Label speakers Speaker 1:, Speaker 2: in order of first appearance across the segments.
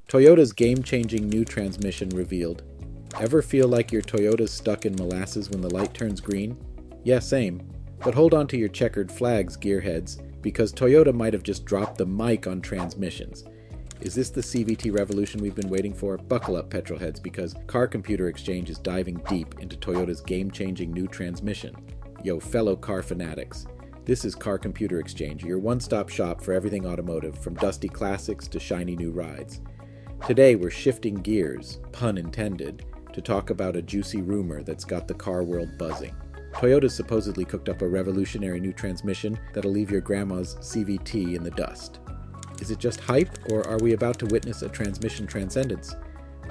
Speaker 1: Toyota's game-changing new transmission revealed. Ever feel like your Toyota's stuck in molasses when the light turns green? Yeah, same. But hold on to your checkered flags, gearheads, because Toyota might have just dropped the mic on transmissions. Is this the CVT revolution we've been waiting for? Buckle up, petrolheads, because Car Computer Exchange is diving deep into Toyota's game-changing new transmission. Yo, fellow car fanatics. This is Car Computer Exchange, your one-stop shop for everything automotive, from dusty classics to shiny new rides. Today we're shifting gears, pun intended, to talk about a juicy rumor that's got the car world buzzing. Toyota's supposedly cooked up a revolutionary new transmission that'll leave your grandma's CVT in the dust. Is it just hype, or are we about to witness a transmission transcendence?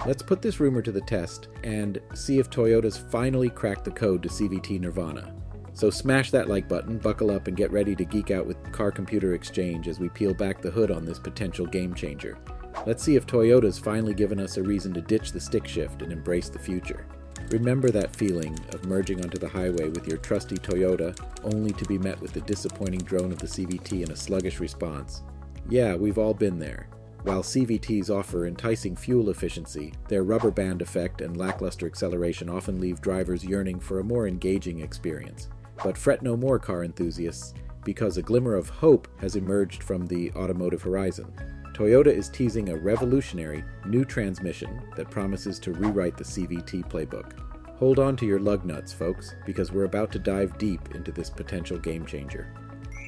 Speaker 1: Let's put this rumor to the test and see if Toyota's finally cracked the code to CVT Nirvana. So smash that like button, buckle up, and get ready to geek out with Car Computer Exchange as we peel back the hood on this potential game changer. Let's see if Toyota's finally given us a reason to ditch the stick shift and embrace the future. Remember that feeling of merging onto the highway with your trusty Toyota, only to be met with the disappointing drone of the CVT and a sluggish response? Yeah, we've all been there. While CVTs offer enticing fuel efficiency, their rubber band effect and lackluster acceleration often leave drivers yearning for a more engaging experience. But fret no more, car enthusiasts, because a glimmer of hope has emerged from the automotive horizon. Toyota is teasing a revolutionary new transmission that promises to rewrite the CVT playbook. Hold on to your lug nuts, folks, because we're about to dive deep into this potential game changer.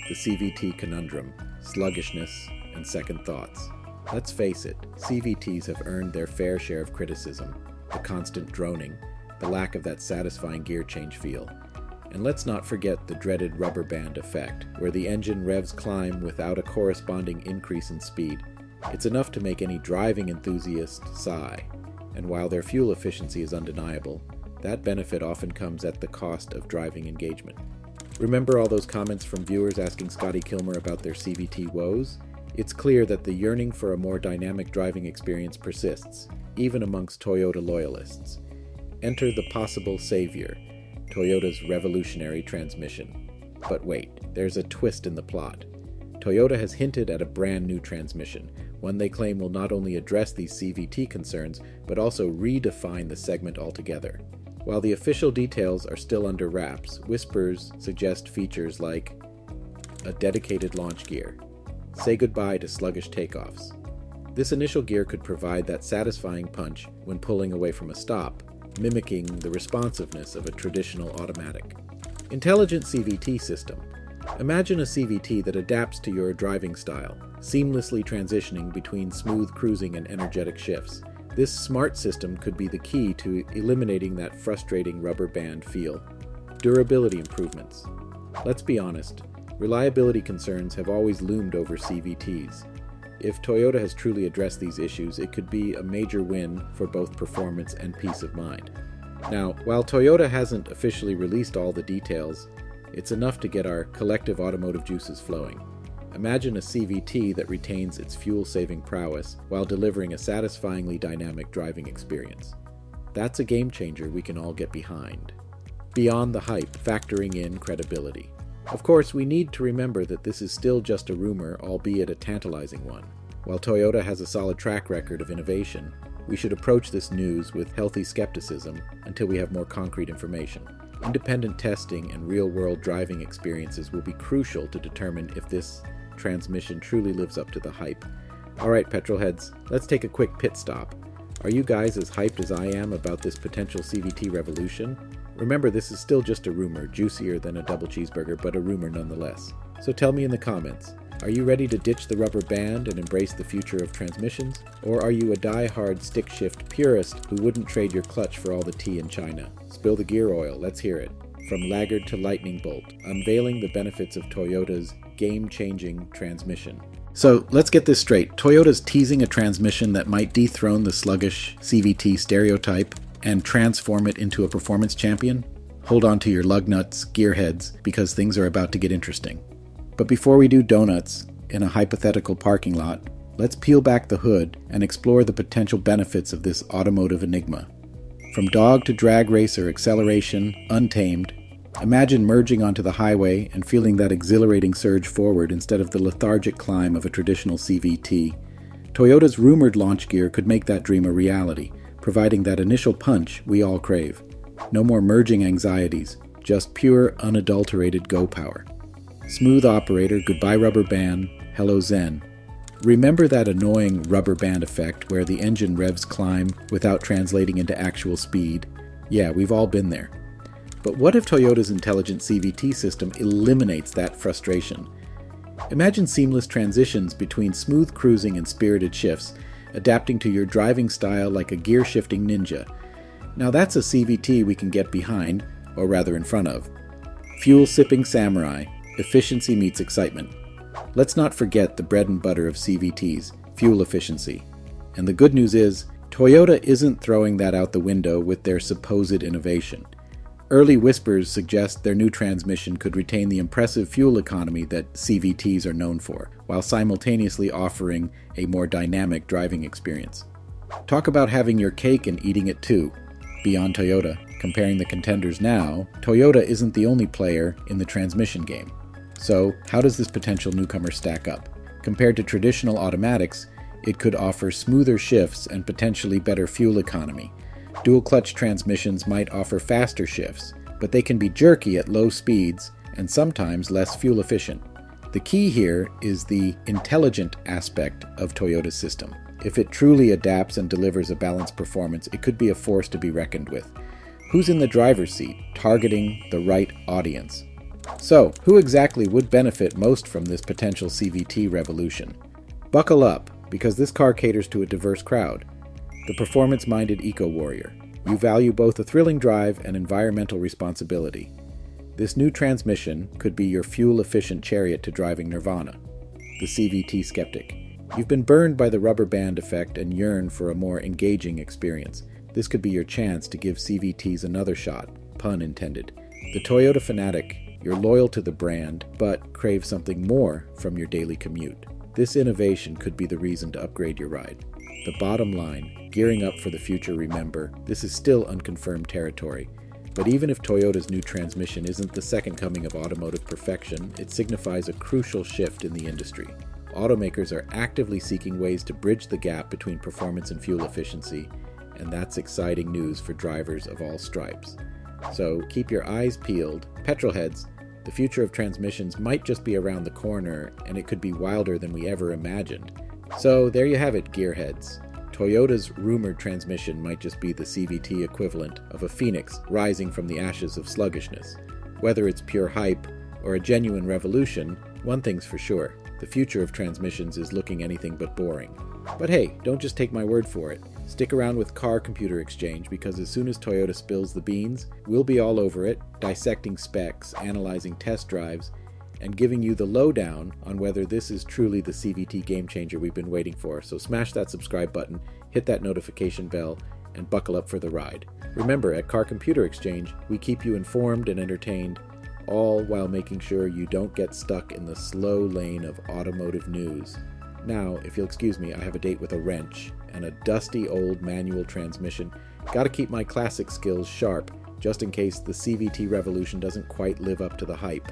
Speaker 1: The CVT conundrum, sluggishness, and second thoughts. Let's face it, CVTs have earned their fair share of criticism, the constant droning, the lack of that satisfying gear change feel. And let's not forget the dreaded rubber band effect, where the engine revs climb without a corresponding increase in speed. It's enough to make any driving enthusiast sigh, and while their fuel efficiency is undeniable, that benefit often comes at the cost of driving engagement. Remember all those comments from viewers asking Scotty Kilmer about their CVT woes? It's clear that the yearning for a more dynamic driving experience persists, even amongst Toyota loyalists. Enter the possible savior, Toyota's revolutionary transmission. But wait, there's a twist in the plot. Toyota has hinted at a brand new transmission, one they claim will not only address these CVT concerns, but also redefine the segment altogether. While the official details are still under wraps, whispers suggest features like a dedicated launch gear. Say goodbye to sluggish takeoffs. This initial gear could provide that satisfying punch when pulling away from a stop, mimicking the responsiveness of a traditional automatic. Intelligent CVT system. Imagine a CVT that adapts to your driving style, seamlessly transitioning between smooth cruising and energetic shifts. This smart system could be the key to eliminating that frustrating rubber band feel. Durability improvements. Let's be honest, reliability concerns have always loomed over CVTs. If Toyota has truly addressed these issues, it could be a major win for both performance and peace of mind. Now, while Toyota hasn't officially released all the details, it's enough to get our collective automotive juices flowing. Imagine a CVT that retains its fuel-saving prowess while delivering a satisfyingly dynamic driving experience. That's a game changer we can all get behind. Beyond the hype, factoring in credibility. Of course, we need to remember that this is still just a rumor, albeit a tantalizing one. While Toyota has a solid track record of innovation, we should approach this news with healthy skepticism until we have more concrete information. Independent testing and real-world driving experiences will be crucial to determine if this transmission truly lives up to the hype. Alright, petrolheads, let's take a quick pit stop. Are you guys as hyped as I am about this potential CVT revolution? Remember, this is still just a rumor, juicier than a double cheeseburger, but a rumor nonetheless. So tell me in the comments, are you ready to ditch the rubber band and embrace the future of transmissions? Or are you a die-hard stick shift purist who wouldn't trade your clutch for all the tea in China? Spill the gear oil, let's hear it. From laggard to lightning bolt, unveiling the benefits of Toyota's game-changing transmission. So let's get this straight. Toyota's teasing a transmission that might dethrone the sluggish CVT stereotype and transform it into a performance champion? Hold on to your lug nuts, gearheads, because things are about to get interesting. But before we do donuts in a hypothetical parking lot, let's peel back the hood and explore the potential benefits of this automotive enigma. From dog to drag racer acceleration, untamed, imagine merging onto the highway and feeling that exhilarating surge forward instead of the lethargic climb of a traditional CVT. Toyota's rumored launch gear could make that dream a reality, providing that initial punch we all crave. No more merging anxieties, just pure, unadulterated go power. Smooth operator, goodbye rubber band, hello zen. Remember that annoying rubber band effect where the engine revs climb without translating into actual speed? Yeah, we've all been there. But what if Toyota's intelligent CVT system eliminates that frustration? Imagine seamless transitions between smooth cruising and spirited shifts, adapting to your driving style like a gear-shifting ninja. Now that's a CVT we can get behind, or rather in front of. Fuel-sipping samurai, efficiency meets excitement. Let's not forget the bread and butter of CVTs, fuel efficiency. And the good news is, Toyota isn't throwing that out the window with their supposed innovation. Early whispers suggest their new transmission could retain the impressive fuel economy that CVTs are known for, while simultaneously offering a more dynamic driving experience. Talk about having your cake and eating it too. Beyond Toyota, comparing the contenders now, Toyota isn't the only player in the transmission game. So, how does this potential newcomer stack up? Compared to traditional automatics, it could offer smoother shifts and potentially better fuel economy. Dual-clutch transmissions might offer faster shifts, but they can be jerky at low speeds and sometimes less fuel efficient. The key here is the intelligent aspect of Toyota's system. If it truly adapts and delivers a balanced performance, it could be a force to be reckoned with. Who's in the driver's seat, targeting the right audience? So, who exactly would benefit most from this potential CVT revolution? Buckle up, because this car caters to a diverse crowd. The performance-minded eco-warrior. You value both a thrilling drive and environmental responsibility. This new transmission could be your fuel-efficient chariot to driving nirvana. The CVT skeptic. You've been burned by the rubber band effect and yearn for a more engaging experience. This could be your chance to give CVTs another shot, pun intended. The Toyota fanatic. You're loyal to the brand, but crave something more from your daily commute. This innovation could be the reason to upgrade your ride. The bottom line, gearing up for the future, remember, this is still unconfirmed territory. But even if Toyota's new transmission isn't the second coming of automotive perfection, it signifies a crucial shift in the industry. Automakers are actively seeking ways to bridge the gap between performance and fuel efficiency, and that's exciting news for drivers of all stripes. So keep your eyes peeled. Petrolheads, the future of transmissions might just be around the corner, and it could be wilder than we ever imagined. So there you have it, gearheads. Toyota's rumored transmission might just be the CVT equivalent of a phoenix rising from the ashes of sluggishness. Whether it's pure hype or a genuine revolution, one thing's for sure. The future of transmissions is looking anything but boring. But hey, don't just take my word for it. Stick around with Car Computer Exchange, because as soon as Toyota spills the beans, we'll be all over it, dissecting specs, analyzing test drives, and giving you the lowdown on whether this is truly the CVT game changer we've been waiting for. So smash that subscribe button, hit that notification bell, and buckle up for the ride. Remember, at Car Computer Exchange, we keep you informed and entertained, all while making sure you don't get stuck in the slow lane of automotive news. Now, if you'll excuse me, I have a date with a wrench and a dusty old manual transmission. Gotta keep my classic skills sharp, just in case the CVT revolution doesn't quite live up to the hype.